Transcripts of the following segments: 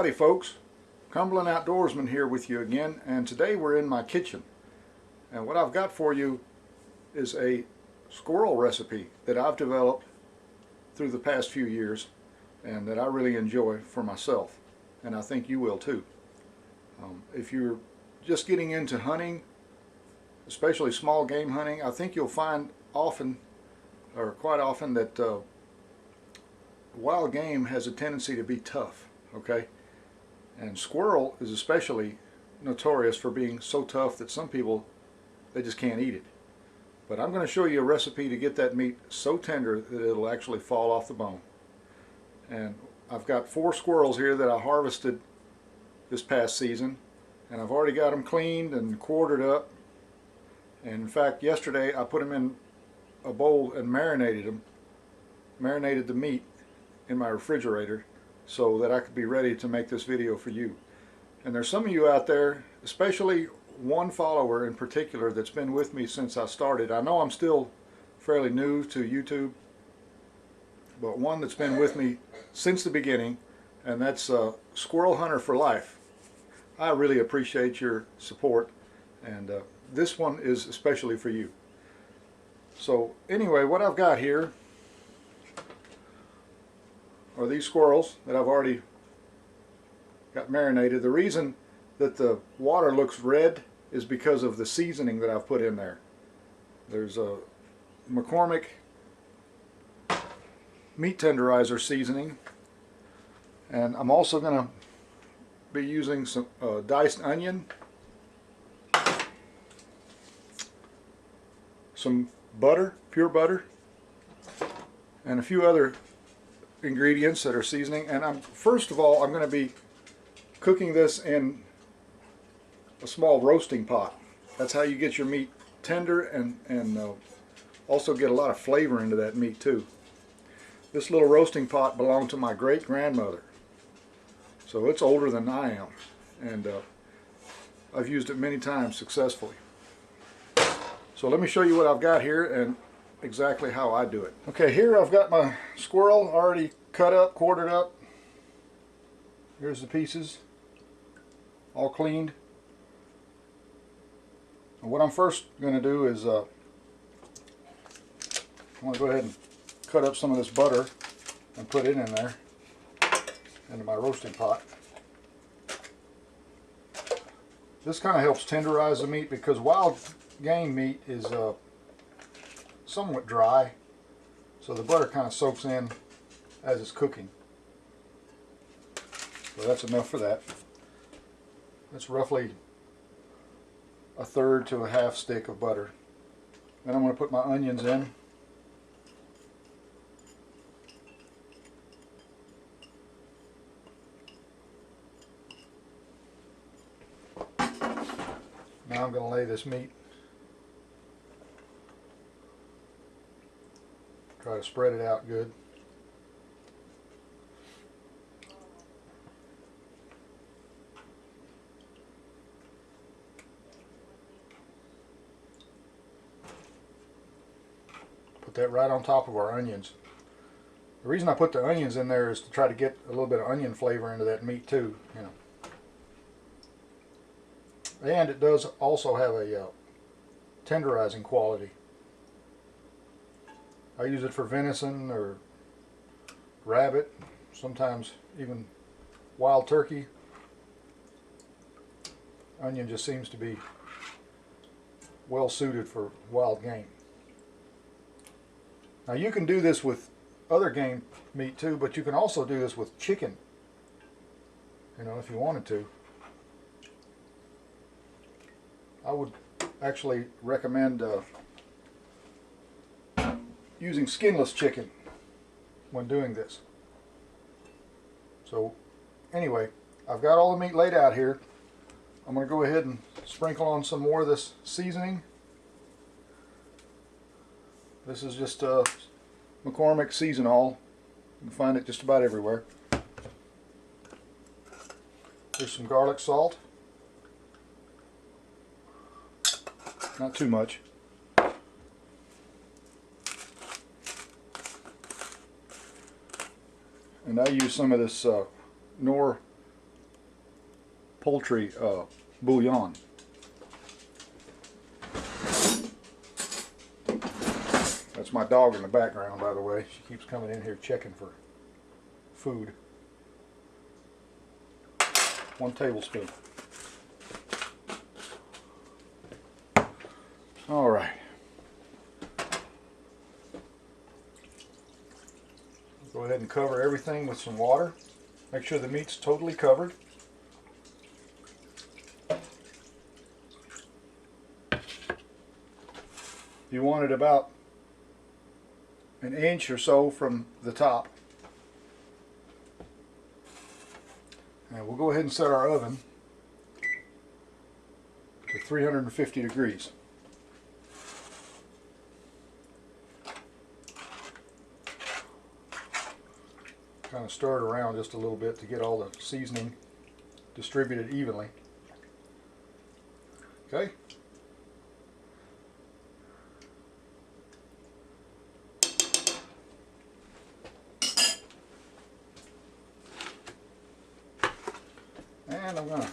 Howdy folks, Cumberland Outdoorsman here with you again, and today we're in my kitchen, and what I've got for you is a squirrel recipe that I've developed through the past few years and that I really enjoy for myself, and I think you will too. If you're just getting into hunting, especially small game hunting, I think you'll find often, or quite often, that wild game has a tendency to be tough, okay? And squirrel is especially notorious for being so tough that some people, they just can't eat it. But I'm going to show you a recipe to get that meat so tender that it'll actually fall off the bone. And I've got 4 squirrels here that I harvested this past season, and I've already got them cleaned and quartered up. And in fact, yesterday I put them in a bowl and marinated the meat in my refrigerator so that I could be ready to make this video for you. And there's some of you out there, especially one follower in particular that's been with me since I started. I know I'm still fairly new to YouTube, but one that's been with me since the beginning, and that's Squirrel Hunter for Life. I really appreciate your support, and this one is especially for you. So anyway, what I've got here are these squirrels that I've already got marinated. The reason that the water looks red is because of the seasoning that I've put in there. There's a McCormick meat tenderizer seasoning, and I'm also going to be using some diced onion, some butter, pure butter, and a few other ingredients that are seasoning. And first of all, I'm going to be cooking this in a small roasting pot. That's how you get your meat tender and also get a lot of flavor into that meat too. This little roasting pot belonged to my great grandmother, so it's older than I am, and I've used it many times successfully. So let me show you what I've got here and exactly how I do it. Okay, here I've got my squirrel already cut up, quartered up. Here's the pieces, all cleaned. And what I'm first going to do is I'm going to go ahead and cut up some of this butter and put it in there into my roasting pot. This kind of helps tenderize the meat because wild game meat is somewhat dry, so the butter kind of soaks in as it's cooking. So that's enough for that. That's roughly 1/3 to 1/2 stick of butter. Then I'm going to put my onions in. Now I'm going to lay this meat. Try to spread it out good. Put that right on top of our onions. The reason I put the onions in there is to try to get a little bit of onion flavor into that meat too, you know. And it does also have a tenderizing quality. I use it for venison or rabbit, sometimes even wild turkey. Onion just seems to be well suited for wild game. Now you can do this with other game meat too, but you can also do this with chicken, you know, if you wanted to. I would actually recommend using skinless chicken when doing this. So anyway, I've got all the meat laid out here. I'm going to go ahead and sprinkle on some more of this seasoning. This is just McCormick Season All. You can find it just about everywhere. There's some garlic salt. Not too much. And I use some of this Knorr poultry bouillon. That's my dog in the background, by the way. She keeps coming in here checking for food. 1 tablespoon. All right. Go ahead and cover everything with some water. Make sure the meat's totally covered. You want it about an inch or so from the top. And we'll go ahead and set our oven to 350 degrees. Kind of stir it around just a little bit to get all the seasoning distributed evenly. Okay? And I'm going to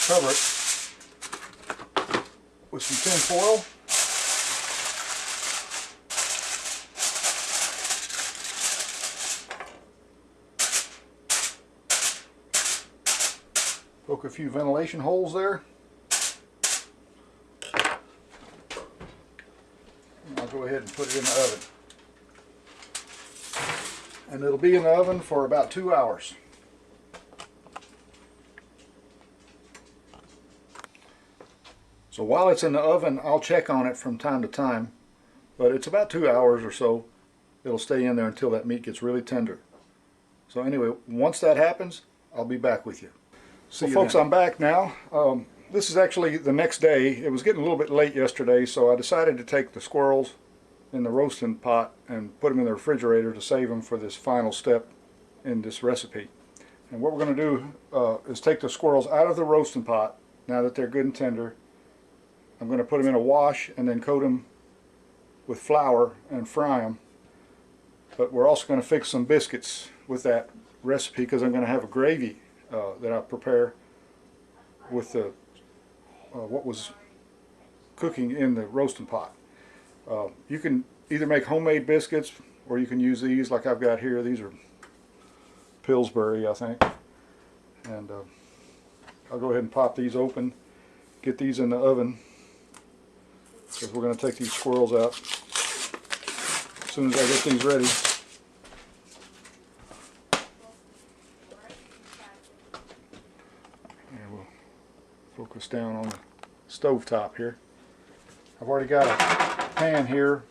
cover it with some tin foil. Poke a few ventilation holes there. And I'll go ahead and put it in the oven. And it'll be in the oven for about 2 hours. So while it's in the oven, I'll check on it from time to time, but it's about 2 hours or so. It'll stay in there until that meat gets really tender. So anyway, once that happens, I'll be back with you. So folks, I'm back now. This is actually the next day. It was getting a little bit late yesterday, so I decided to take the squirrels in the roasting pot and put them in the refrigerator to save them for this final step in this recipe. And what we're going to do is take the squirrels out of the roasting pot now that they're good and tender. I'm going to put them in a wash and then coat them with flour and fry them. But we're also going to fix some biscuits with that recipe because I'm going to have a gravy that I prepare with the what was cooking in the roasting pot. You can either make homemade biscuits or you can use these like I've got here. These are Pillsbury, I think. And I'll go ahead and pop these open, get these in the oven because we're going to take these squirrels out as soon as I get these ready. And we'll focus down on the stove top here. I've already got a pan here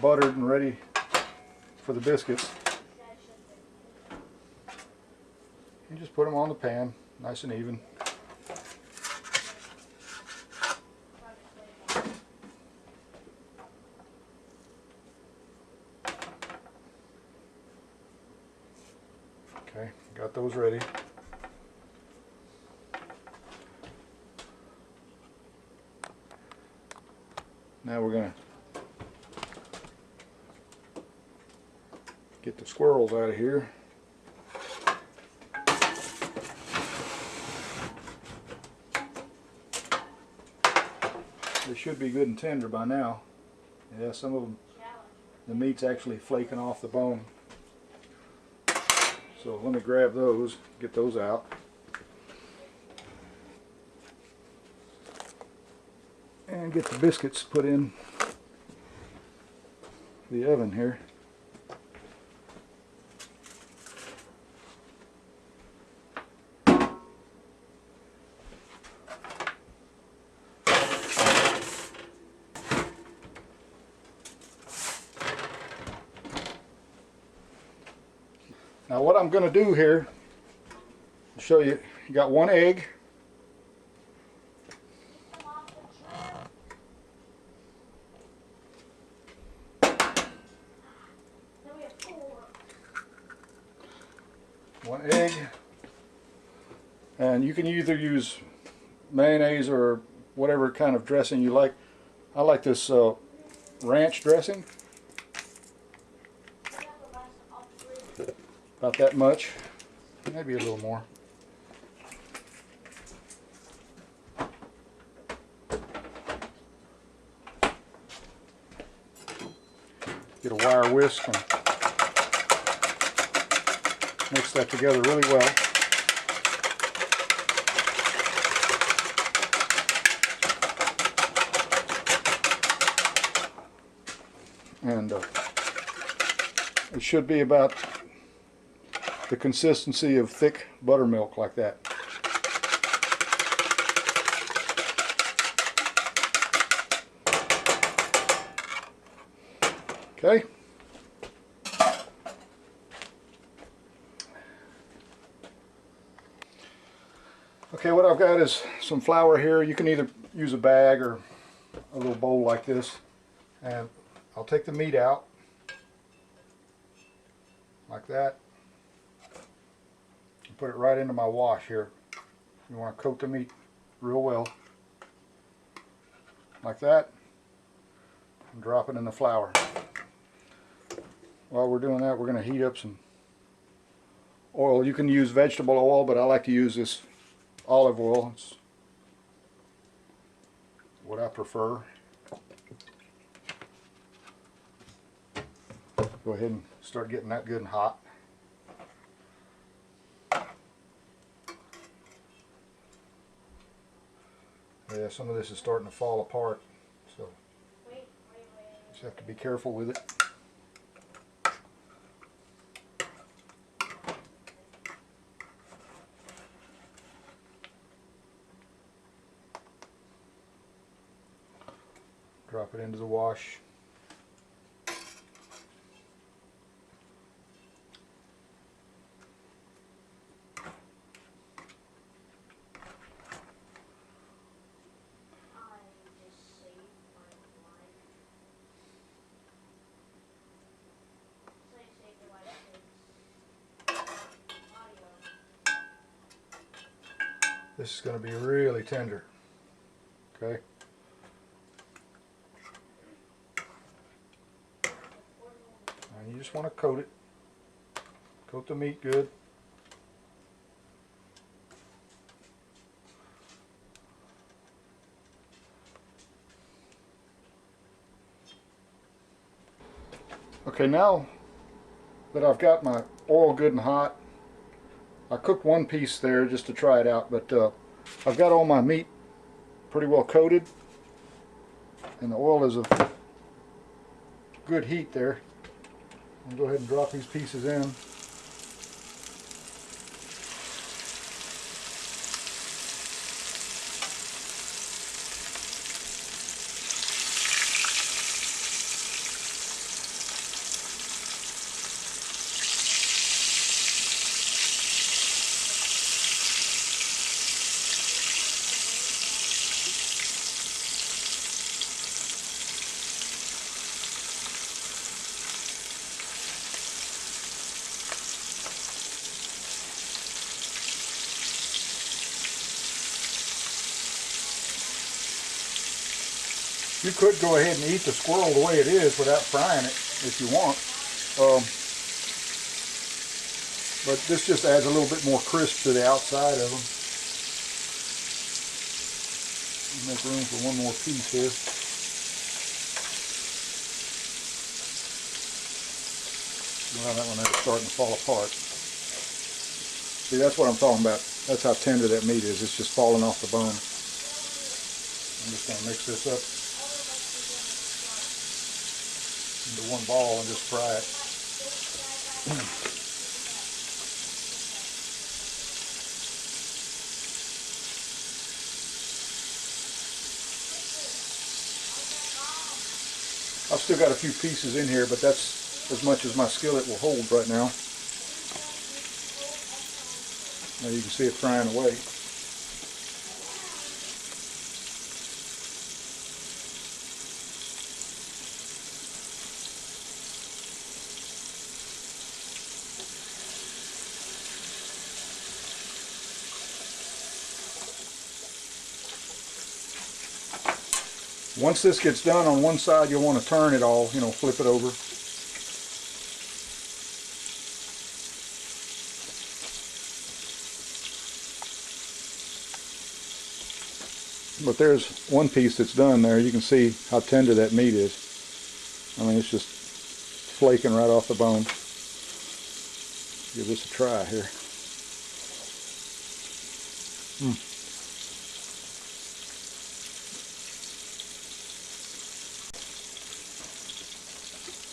buttered and ready for the biscuits. You just put them on the pan nice and even. Okay, got those ready. Now we're going to get the squirrels out of here. They should be good and tender by now. Yeah, some of them, the meat's actually flaking off the bone. So let me grab those, get those out. And get the biscuits put in the oven here. Now what I'm going to do here, I'll show you, you got 1 egg. One egg, and you can either use mayonnaise or whatever kind of dressing you like. I like this ranch dressing, about that much. maybe a little more. Get a wire whisk and mix that together really well. And it should be about the consistency of thick buttermilk, like that. Okay. Okay, what I've got is some flour here. You can either use a bag or a little bowl like this. And I'll take the meat out like that and put it right into my wash here. You want to coat the meat real well like that and drop it in the flour. While we're doing that, we're going to heat up some oil. You can use vegetable oil, but I like to use this olive oil. It's what I prefer. Go ahead and start getting that good and hot. Yeah, some of this is starting to fall apart, so just have to be careful with it. Drop it into the wash. This is going to be really tender. Okay. And you just want to coat it. Coat the meat good. Okay, now that I've got my oil good and hot, I cooked one piece there just to try it out, but I've got all my meat pretty well coated, and the oil is a good heat there. I'll go ahead and drop these pieces in. You could go ahead and eat the squirrel the way it is without frying it if you want. But this just adds a little bit more crisp to the outside of them. Make room for one more piece here. Well, that one is starting to fall apart. See, that's what I'm talking about. That's how tender that meat is. It's just falling off the bone. I'm just going to mix this up into one ball and just fry it. I've still got a few pieces in here, but that's as much as my skillet will hold right now. Now you can see it frying away. Once this gets done on one side, you'll want to turn it all, flip it over. But there's one piece that's done there. You can see how tender that meat is. I mean, it's just flaking right off the bone. Give this a try here.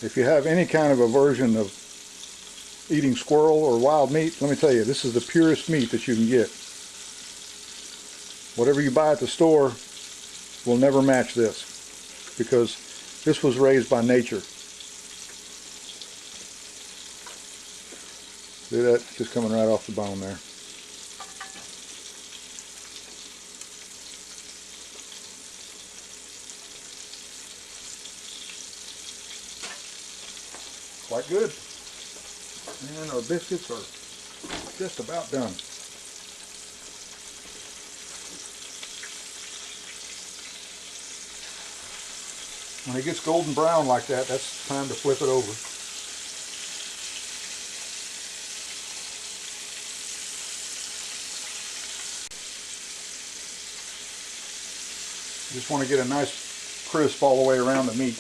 If you have any kind of aversion of eating squirrel or wild meat, let me tell you, this is the purest meat that you can get. Whatever you buy at the store will never match this, because this was raised by nature. See that? Just coming right off the bone there. Quite good. And our biscuits are just about done. When it gets golden brown like that, that's time to flip it over. You just want to get a nice crisp all the way around the meat.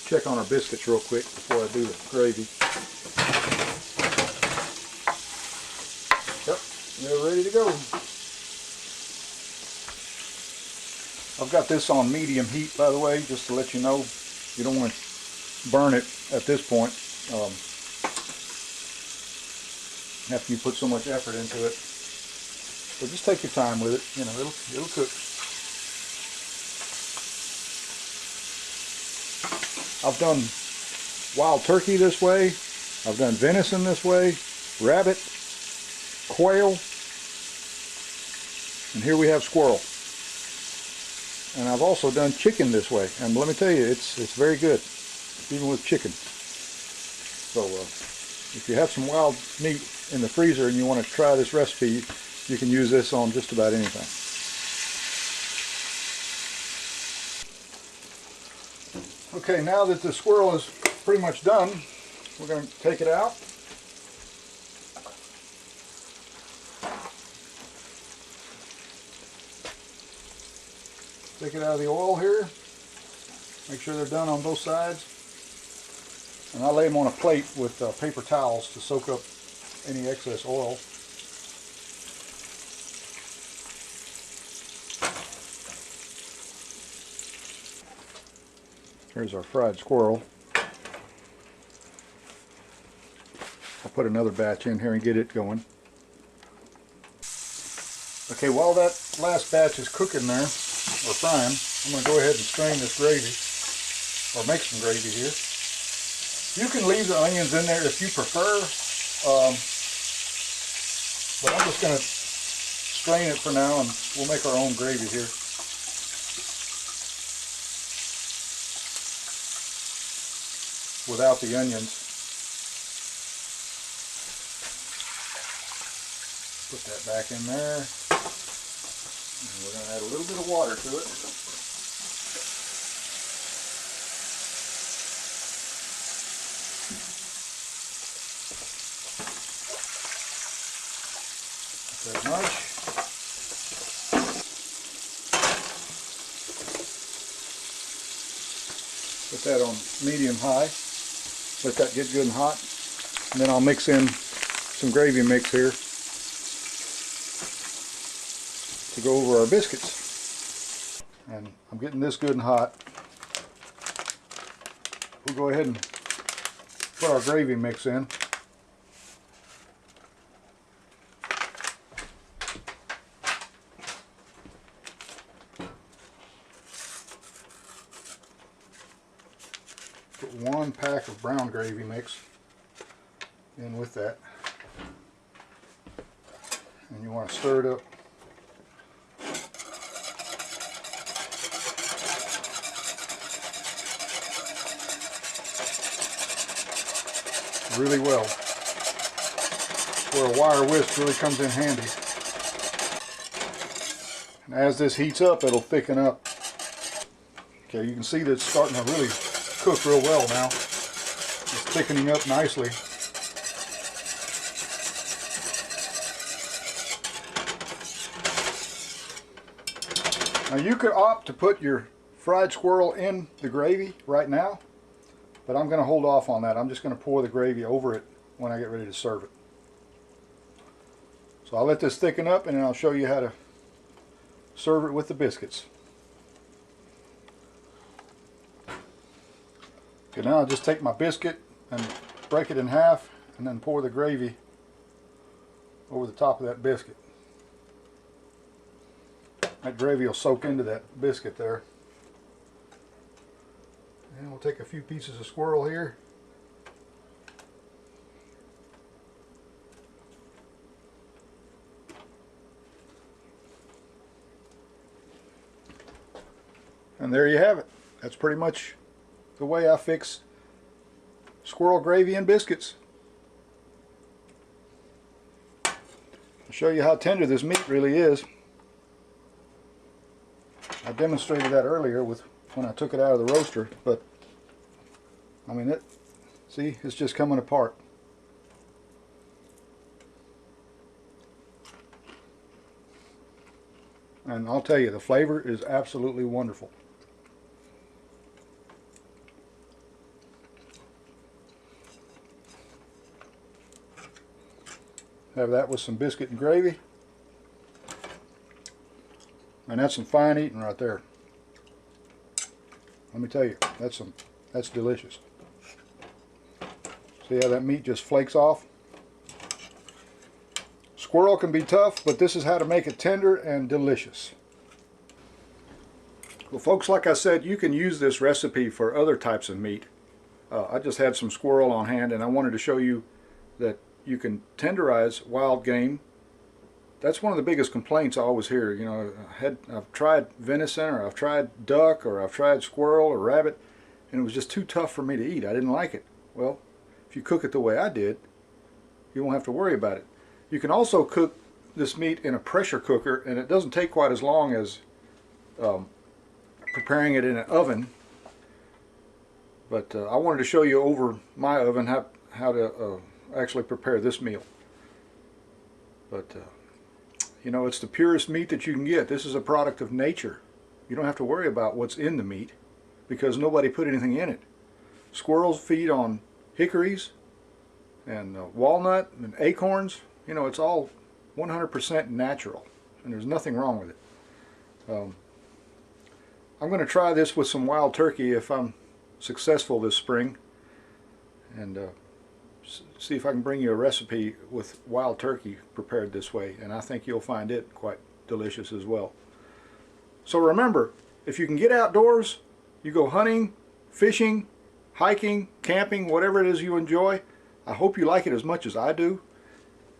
Check on our biscuits real quick before I do the gravy. Yep, they're ready to go. I've got this on medium heat, by the way, just to let you know. You don't want to burn it at this point after you put so much effort into it. So just take your time with it. You know, it'll cook. I've done wild turkey this way, I've done venison this way, rabbit, quail, and here we have squirrel. And I've also done chicken this way, and let me tell you, it's very good, even with chicken. So if you have some wild meat in the freezer and you want to try this recipe, you can use this on just about anything. Okay, now that the squirrel is pretty much done, we're going to take it out. Take it out of the oil here. Make sure they're done on both sides. And I lay them on a plate with paper towels to soak up any excess oil. Here's our fried squirrel. I'll put another batch in here and get it going. Okay, while that last batch is cooking there, or frying, I'm going to go ahead and strain this gravy, or make some gravy here. You can leave the onions in there if you prefer, but I'm just going to strain it for now and we'll make our own gravy here. Without the onions. Put that back in there. And we're going to add a little bit of water to it. Not that much. Put that on medium high. Let that get good and hot. And then I'll mix in some gravy mix here to go over our biscuits. And I'm getting this good and hot. We'll go ahead and put our gravy mix in. Put 1 pack of brown gravy mix in with that. And you want to stir it up. Really well. Where a wire whisk really comes in handy. And as this heats up, it'll thicken up. Okay, you can see that it's starting to really cook real well now. It's thickening up nicely. Now you could opt to put your fried squirrel in the gravy right now, but I'm going to hold off on that. I'm just going to pour the gravy over it when I get ready to serve it. So I'll let this thicken up and then I'll show you how to serve it with the biscuits. Okay, now I'll just take my biscuit and break it in half and then pour the gravy over the top of that biscuit. That gravy will soak into that biscuit there. And we'll take a few pieces of squirrel here. And there you have it. That's pretty much the way I fix squirrel gravy and biscuits. I'll show you how tender this meat really is. I demonstrated that earlier with when I took it out of the roaster, but I mean see, it's just coming apart. And I'll tell you, the flavor is absolutely wonderful. Have that with some biscuit and gravy. And that's some fine eating right there. Let me tell you, that's delicious. See how that meat just flakes off? Squirrel can be tough, but this is how to make it tender and delicious. Well folks, like I said, you can use this recipe for other types of meat. I just had some squirrel on hand and I wanted to show you that you can tenderize wild game. That's one of the biggest complaints I always hear. You know, I've tried venison, or I've tried duck, or I've tried squirrel or rabbit, and it was just too tough for me to eat. I didn't like it. Well, if you cook it the way I did, you won't have to worry about it. You can also cook this meat in a pressure cooker, and it doesn't take quite as long as preparing it in an oven. But I wanted to show you over my oven how to actually prepare this meal. But you know, it's the purest meat that you can get. This is a product of nature. You don't have to worry about what's in the meat because nobody put anything in it. Squirrels feed on hickories and walnut and acorns. You know, it's all 100% natural, and there's nothing wrong with it. I'm going to try this with some wild turkey if I'm successful this spring, and see if I can bring you a recipe with wild turkey prepared this way, and I think you'll find it quite delicious as well. So remember, if you can get outdoors, you go hunting, fishing, hiking, camping, whatever it is you enjoy. I hope you like it as much as I do.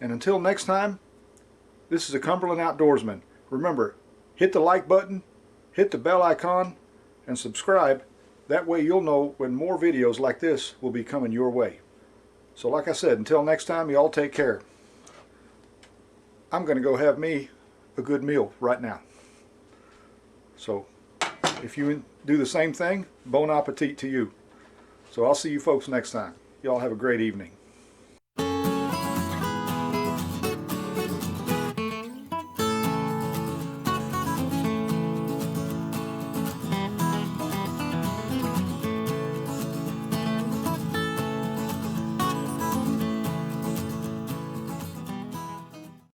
And until next time, this is a Cumberland Outdoorsman. Remember, hit the like button, hit the bell icon, and subscribe. That way you'll know when more videos like this will be coming your way. So like I said, until next time, you all take care. I'm going to go have me a good meal right now. So if you do the same thing, bon appetit to you. So I'll see you folks next time. Y'all have a great evening.